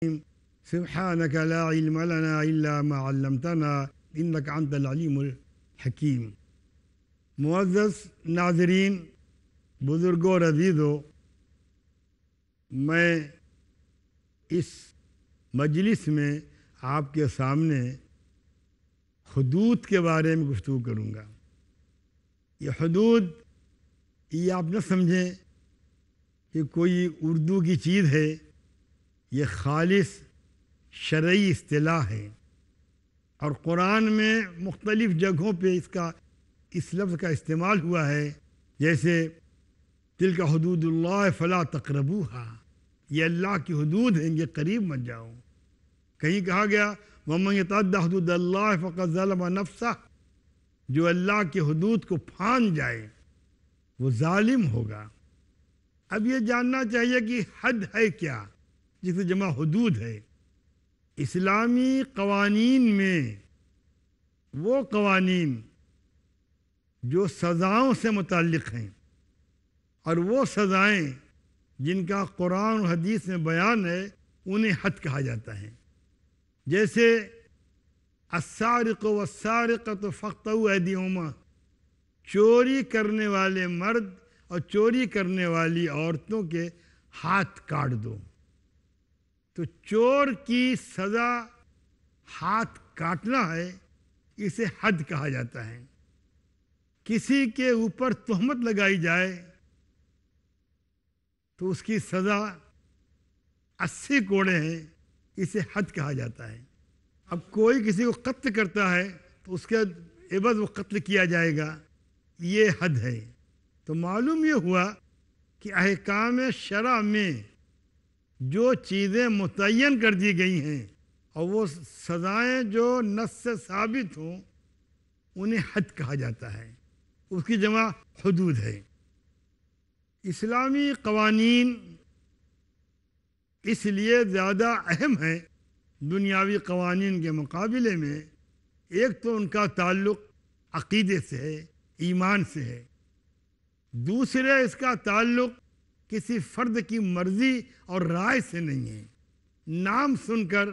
سبحانك لا علم لنا إلا ما علمتنا إنك أنت العليم الحكيم۔ معزز ناظرین، بزرگوں اور عزیزوں، میں اس مجلس میں آپ کے سامنے حدود کے بارے میں گفتگو کروں گا۔ یہ حدود، یہ آپ نہ سمجھیں کہ کوئی اردو کی چیز ہے، یہ خالص شرعی اصطلاح ہے، اور قرآن میں مختلف جگہوں پہ اس لفظ کا استعمال ہوا ہے، جیسے تلک حدود اللہ فلا تقربوہا، یہ اللہ کی حدود ہیں، یہ قریب مت جاؤ۔ کہیں کہا گیا وَمَن يَتَعَدَّ حُدُودَ اللَّهِ فَقَدْ ظَلَمَ نَفْسَهُ، جو اللہ کی حدود کو پھان جائے وہ ظالم ہوگا۔ اب یہ جاننا چاہیے کہ حد ہے کیا، جس سے جمع حدود ہے۔ اسلامی قوانین میں وہ قوانین جو سزاؤں سے متعلق ہیں، اور وہ سزائیں جن کا قرآن و حدیث میں بیان ہے، انہیں حد کہا جاتا ہے۔ جیسے السارق والسارقۃ فاقطعوا ایدیہما، چوری کرنے والے مرد اور چوری کرنے والی عورتوں کے ہاتھ کاٹ دو۔ تو چور کی سزا ہاتھ کاٹنا ہے، اسے حد کہا جاتا ہے۔ کسی کے اوپر تہمت لگائی جائے تو اس کی سزا 80 کوڑے ہیں، اسے حد کہا جاتا ہے۔ اب کوئی کسی کو قتل کرتا ہے تو اس کے عوض وہ قتل کیا جائے گا، یہ حد ہے۔ تو معلوم یہ ہوا کہ احکام شرع میں جو چیزیں متعین کر دی گئی ہیں اور وہ سزائیں جو نص سے ثابت ہوں، انہیں حد کہا جاتا ہے، اس کی جمع حدود ہے۔ اسلامی قوانین اس لیے زیادہ اہم ہیں دنیاوی قوانین کے مقابلے میں۔ ایک تو ان کا تعلق عقیدے سے ہے، ایمان سے ہے۔ دوسرے، اس کا تعلق کسی فرد کی مرضی اور رائے سے نہیں ہے۔ نام سن کر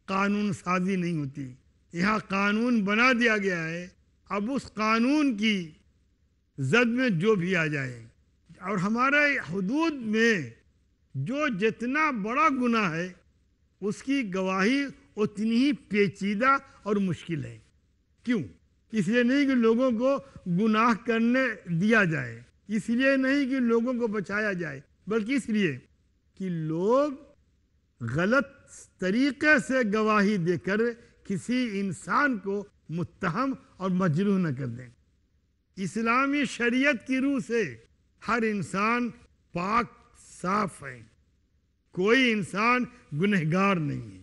قانون سازی نہیں ہوتی، یہاں قانون بنا دیا گیا ہے، اب اس قانون کی زد میں جو بھی آ جائے۔ اور ہمارے حدود میں جو جتنا بڑا گناہ ہے، اس کی گواہی اتنی ہی پیچیدہ اور مشکل ہے۔ کیوں؟ اس لیے نہیں کہ لوگوں کو گناہ کرنے دیا جائے، اس لیے نہیں کہ لوگوں کو بچایا جائے، بلکہ اس لیے کہ لوگ غلط طریقے سے گواہی دے کر کسی انسان کو متہم اور مجروح نہ کر دیں۔ اسلامی شریعت کی روح سے ہر انسان پاک صاف ہے، کوئی انسان گنہگار نہیں ہے۔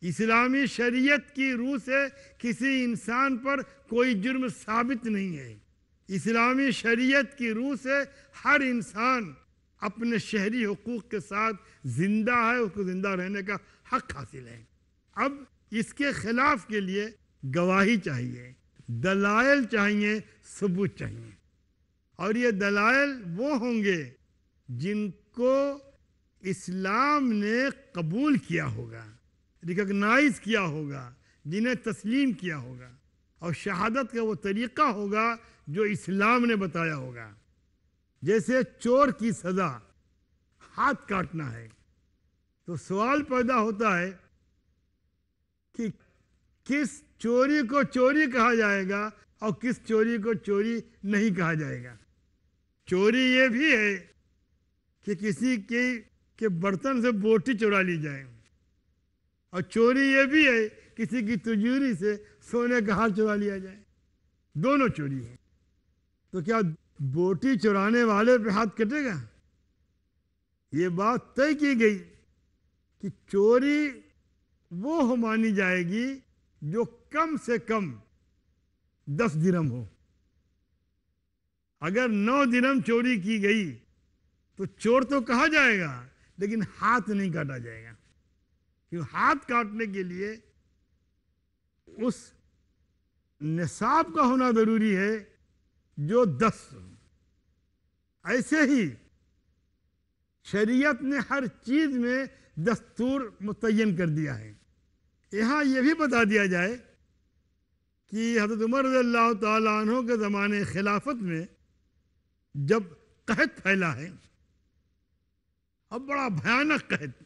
اسلامی شریعت کی روح سے کسی انسان پر کوئی جرم ثابت نہیں ہے۔ اسلامی شریعت کی روح سے ہر انسان اپنے شہری حقوق کے ساتھ زندہ ہے، اس کو زندہ رہنے کا حق حاصل ہے۔ اب اس کے خلاف کے لیے گواہی چاہیے، دلائل چاہیے، ثبوت چاہیے، اور یہ دلائل وہ ہوں گے جن کو اسلام نے قبول کیا ہوگا، ریکگنائز کیا ہوگا، جنہیں تسلیم کیا ہوگا، اور شہادت کا وہ طریقہ ہوگا جو اسلام نے بتایا ہوگا۔ جیسے چور کی سزا ہاتھ کاٹنا ہے، تو سوال پیدا ہوتا ہے کہ کس چوری کو چوری کہا جائے گا اور کس چوری کو چوری نہیں کہا جائے گا۔ چوری یہ بھی ہے کہ کسی کے برتن سے بوٹی چرا لی جائے، اور چوری یہ بھی ہے کسی کی تجوری سے سونے کا ہار چرا لیا جائے، دونوں چوری ہے۔ تو کیا بوٹی چرانے والے پہ ہاتھ کٹے گا؟ یہ بات طے کی گئی کہ چوری وہ مانی جائے گی جو کم سے کم 10 درہم ہو۔ اگر 9 درہم چوری کی گئی تو چور تو کہا جائے گا، لیکن ہاتھ نہیں کاٹا جائے گا، کیونکہ ہاتھ کاٹنے کے لیے اس نصاب کا ہونا ضروری ہے جو 10 ہو۔ ایسے ہی شریعت نے ہر چیز میں دستور متعین کر دیا ہے۔ یہاں یہ بھی بتا دیا جائے کہ حضرت عمر رضی اللہ تعالیٰ عنہ کے زمانے خلافت میں جب قحط پھیلا ہے، اب بڑا بھیانک قحط،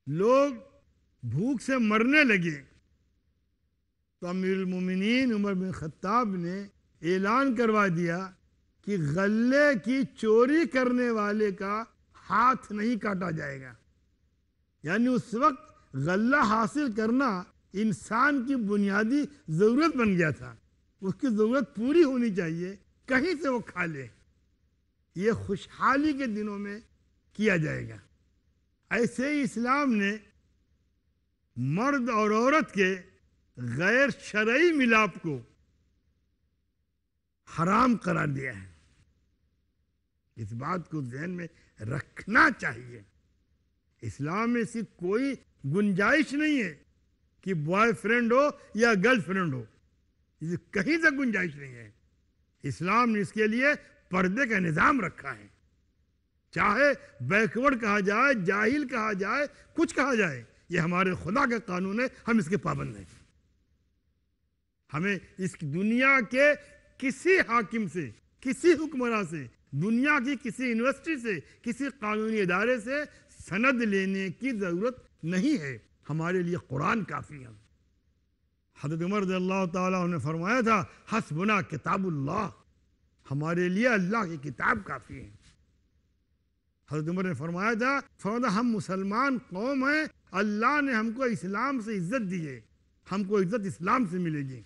لوگ بھوک سے مرنے لگے، تو امیر المومنین عمر بن خطاب نے اعلان کروا دیا کہ غلے کی چوری کرنے والے کا ہاتھ نہیں کاٹا جائے گا۔ یعنی اس وقت غلہ حاصل کرنا انسان کی بنیادی ضرورت بن گیا تھا، اس کی ضرورت پوری ہونی چاہیے، کہیں سے وہ کھا لے۔ یہ خوشحالی کے دنوں میں کیا جائے گا۔ ایسے ہی اسلام نے مرد اور عورت کے غیر شرعی ملاپ کو حرام قرار دیا ہے۔ اس بات کو ذہن میں رکھنا چاہیے۔ اسلام میں ایسی کوئی گنجائش نہیں ہے کہ بوائے فرینڈ ہو یا گرل فرینڈ ہو، اسے کہیں سے گنجائش نہیں ہے۔ اسلام نے اس کے لیے پردے کا نظام رکھا ہے، چاہے بیکورڈ کہا جائے، جاہل کہا جائے، کچھ کہا جائے، یہ ہمارے خدا کا قانون ہے، ہم اس کے پابند ہیں۔ ہمیں اس دنیا کے کسی حاکم سے، کسی حکمراں سے، دنیا کی کسی یونیورسٹی سے، کسی قانونی ادارے سے سند لینے کی ضرورت نہیں ہے، ہمارے لیے قرآن کافی ہے۔ حضرت عمر رضی اللہ تعالیٰ عنہ نے فرمایا تھا، حسبنا کتاب اللہ، ہمارے لیے اللہ کی کتاب کافی ہے۔ حضرت عمر نے فرمایا تھا ہم مسلمان قوم ہیں، اللہ نے ہم کو اسلام سے عزت دی ہے، ہم کو عزت اسلام سے ملے گی۔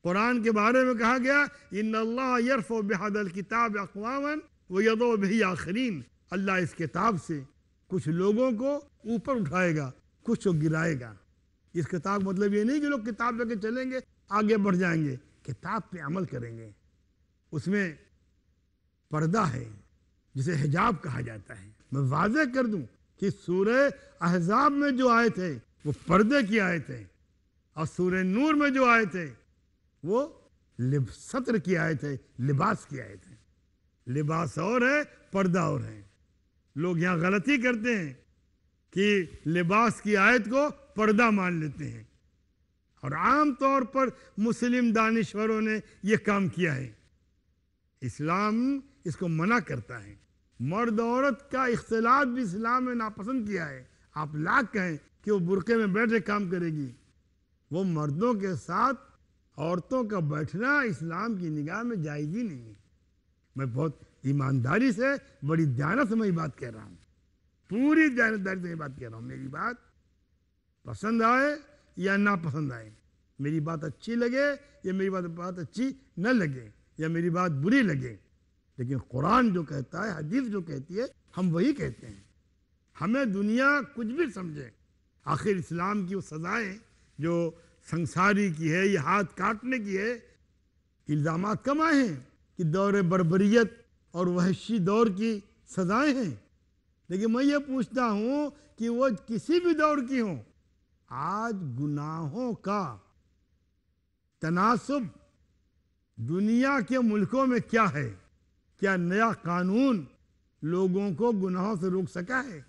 قرآن کے بارے میں کہا گیا، ان اللہ یرفع بہذا الکتاب اقواما ویضع بہ آخرین، اللہ اس کتاب سے کچھ لوگوں کو اوپر اٹھائے گا، کچھ کو گرائے گا۔ اس کتاب کا مطلب یہ نہیں کہ لوگ کتاب لے کے چلیں گے آگے بڑھ جائیں گے، کتاب پہ عمل کریں گے۔ اس میں پردہ ہے جسے حجاب کہا جاتا ہے۔ میں واضح کر دوں کہ سورہ احزاب میں جو آیت ہے وہ پردے کی آیت ہے، اور سورہ نور میں جو آیت ہے وہ ستر کی آیت ہے، لباس کی آیت ہے۔ لباس اور ہے، پردہ اور ہے۔ لوگ یہاں غلطی کرتے ہیں کہ لباس کی آیت کو پردہ مان لیتے ہیں، اور عام طور پر مسلم دانشوروں نے یہ کام کیا ہے۔ اسلام اس کو منع کرتا ہے۔ مرد عورت کا اختلاط بھی اسلام نے ناپسند کیا ہے۔ آپ لاکھ کہیں کہ وہ برقعے میں بیٹھ کے کام کرے گی، وہ مردوں کے ساتھ عورتوں کا بیٹھنا اسلام کی نگاہ میں جائز ہی نہیں ہے۔ میں بہت ایمانداری سے، بڑی دیانت سے میں یہ بات کہہ رہا ہوں، پوری دیانتداری سے یہ بات کہہ رہا ہوں۔ میری بات پسند آئے یا نہ پسند آئے، میری بات اچھی لگے یا میری بات اچھی نہ لگے، یا میری بات بری لگے، لیکن قرآن جو کہتا ہے، حدیث جو کہتی ہے، ہم وہی کہتے ہیں۔ ہمیں دنیا کچھ بھی سمجھے، آخر اسلام کی وہ سزائیں جو سنساری کی ہے یا ہاتھ کاٹنے کی ہے، الزامات کم آئے ہیں کہ دور بربریت اور وحشی دور کی سزائیں ہیں، لیکن میں یہ پوچھتا ہوں کہ وہ کسی بھی دور کی ہوں، آج گناہوں کا تناسب دنیا کے ملکوں میں کیا ہے؟ کیا نیا قانون لوگوں کو گناہوں سے روک سکا ہے؟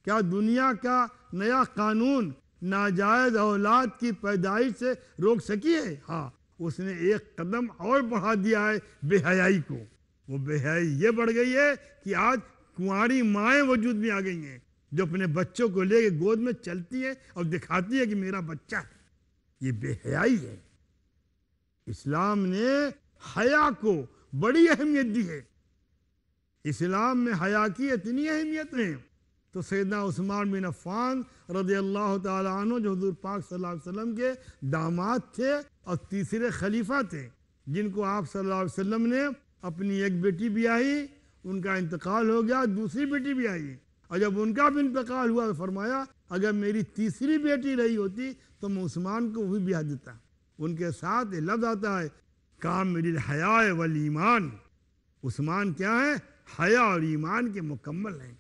کیا دنیا کا نیا قانون ناجائز اولاد کی پیدائش سے روک سکی ہے؟ ہاں، اس نے ایک قدم اور بڑھا دیا ہے بے حیائی کو۔ وہ بے حیائی یہ بڑھ گئی ہے کہ آج کنواری مائیں وجود میں آ گئی ہیں جو اپنے بچوں کو لے کے گود میں چلتی ہیں اور دکھاتی ہے کہ میرا بچہ ہے۔ یہ بے حیائی ہے۔ اسلام نے حیا کو بڑی اہمیت دی ہے۔ اسلام میں حیا کی اتنی اہمیت ہے تو سیدنا عثمان بن عفان رضی اللہ تعالی عنہ جو حضور پاک صلی اللہ علیہ وسلم کے داماد تھے اور تیسرے خلیفہ تھے، جن کو آپ صلی اللہ علیہ وسلم نے اپنی ایک بیٹی بھی آئی، ان کا انتقال ہو گیا، دوسری بیٹی بھی آئی، اور جب ان کا بھی انتقال ہوا تو فرمایا اگر میری تیسری بیٹی رہی ہوتی تو میں عثمان کو بھی بیاہ دیتا۔ ان کے ساتھ یہ لفظ آتا ہے کامل الحیاء والایمان۔ عثمان کیا ہے؟ حیا اور ایمان کے مکمل ہیں۔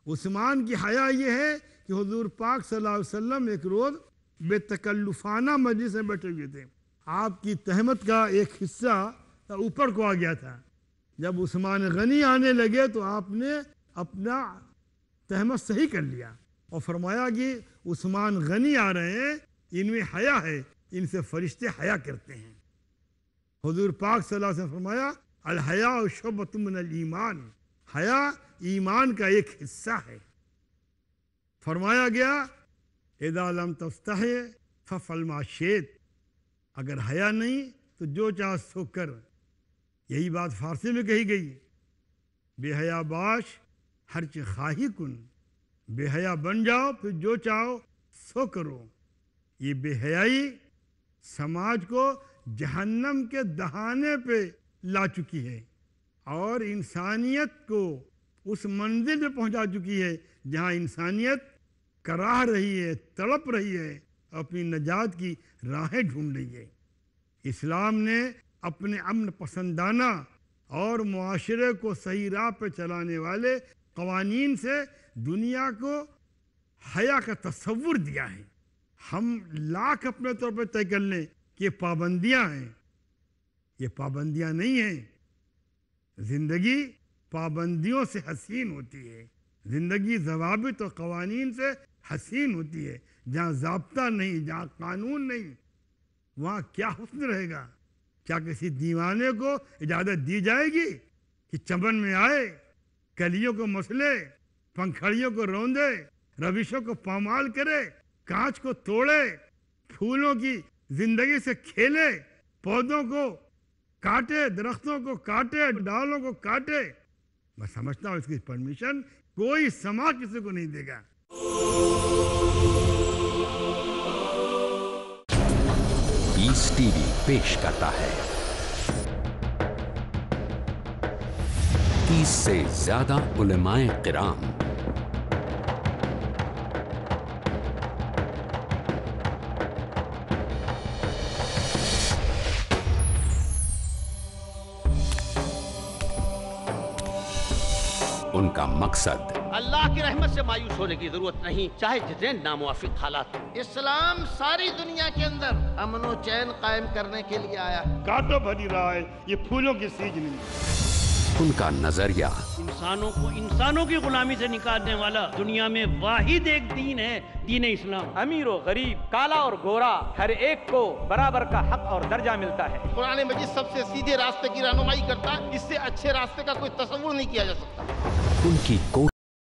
عثمان کی حیا یہ ہے کہ حضور پاک صلی اللہ علیہ وسلم ایک روز بے تکلفانہ مجلس میں بیٹھے ہوئے تھے، آپ کی تہمت کا ایک حصہ اوپر کو آ گیا تھا۔ جب عثمان غنی آنے لگے تو آپ نے اپنا تہمت صحیح کر لیا اور فرمایا کہ عثمان غنی آ رہے ہیں، ان میں حیا ہے، ان سے فرشتے حیا کرتے ہیں۔ حضور پاک صلی اللہ علیہ وسلم فرمایا الحیاء شعبۃ من الایمان، حیا ایمان کا ایک حصہ ہے۔ فرمایا گیا اذا لم تستحی فافعل ما شئت، اگر حیا نہیں تو جو چاہ سو کر۔ یہی بات فارسی میں کہی گئی، بے حیا باش ہرچ خواہی کن، بے حیا بن جاؤ پھر جو چاہو سو کرو۔ یہ بے حیائی سماج کو جہنم کے دہانے پہ لا چکی ہے اور انسانیت کو اس منزل پہ پہنچا چکی ہے جہاں انسانیت کراہ رہی ہے، تڑپ رہی ہے، اپنی نجات کی راہیں ڈھونڈ رہی ہے۔ اسلام نے اپنے امن پسندانہ اور معاشرے کو صحیح راہ پہ چلانے والے قوانین سے دنیا کو حیا کا تصور دیا ہے۔ ہم لاکھ اپنے طور پہ طے کر لیں کہ یہ پابندیاں ہیں، یہ پابندیاں نہیں ہیں۔ زندگی پابندیوں سے حسین ہوتی ہے، زندگی ضوابط و قوانین سے حسین ہوتی ہے۔ جہاں ضابطہ نہیں، جہاں قانون نہیں، وہاں کیا حسن رہے گا؟ کیا کسی دیوانے کو اجازت دی جائے گی کہ چمن میں آئے، کلیوں کو مسلے، پنکھڑیوں کو روندے، روشوں کو پامال کرے، کانچ کو توڑے، پھولوں کی زندگی سے کھیلے، پودوں کو کاٹے، درختوں کو کاٹے، ڈالوں کو کاٹے؟ میں سمجھتا ہوں اس کی پرمیشن کوئی سماج کسی کو نہیں دے گا۔ پیس ٹی وی پیش کرتا ہے 30 سے زیادہ علماء کرام، ان کا مقصد اللہ کی رحمت سے مایوس ہونے کی ضرورت نہیں، چاہے جتنے ناموافق حالات ہوں۔ اسلام ساری دنیا کے اندر امن و چین قائم کرنے کے لیے آیا ہے۔ کانٹوں بھری رہا ہے، یہ پھولوں کی سیج نہیں۔ ان کا نظریہ انسانوں کو انسانوں کی غلامی سے نکالنے والا دنیا میں واحد ایک دین ہے، دین اسلام۔ امیر و غریب، کالا اور گورا، ہر ایک کو برابر کا حق اور درجہ ملتا ہے۔ قرآن مجید سب سے سیدھے راستے کی رہنمائی کرتا ہے، اس سے اچھے راستے کا کوئی تصور نہیں کیا جا سکتا۔ ان کی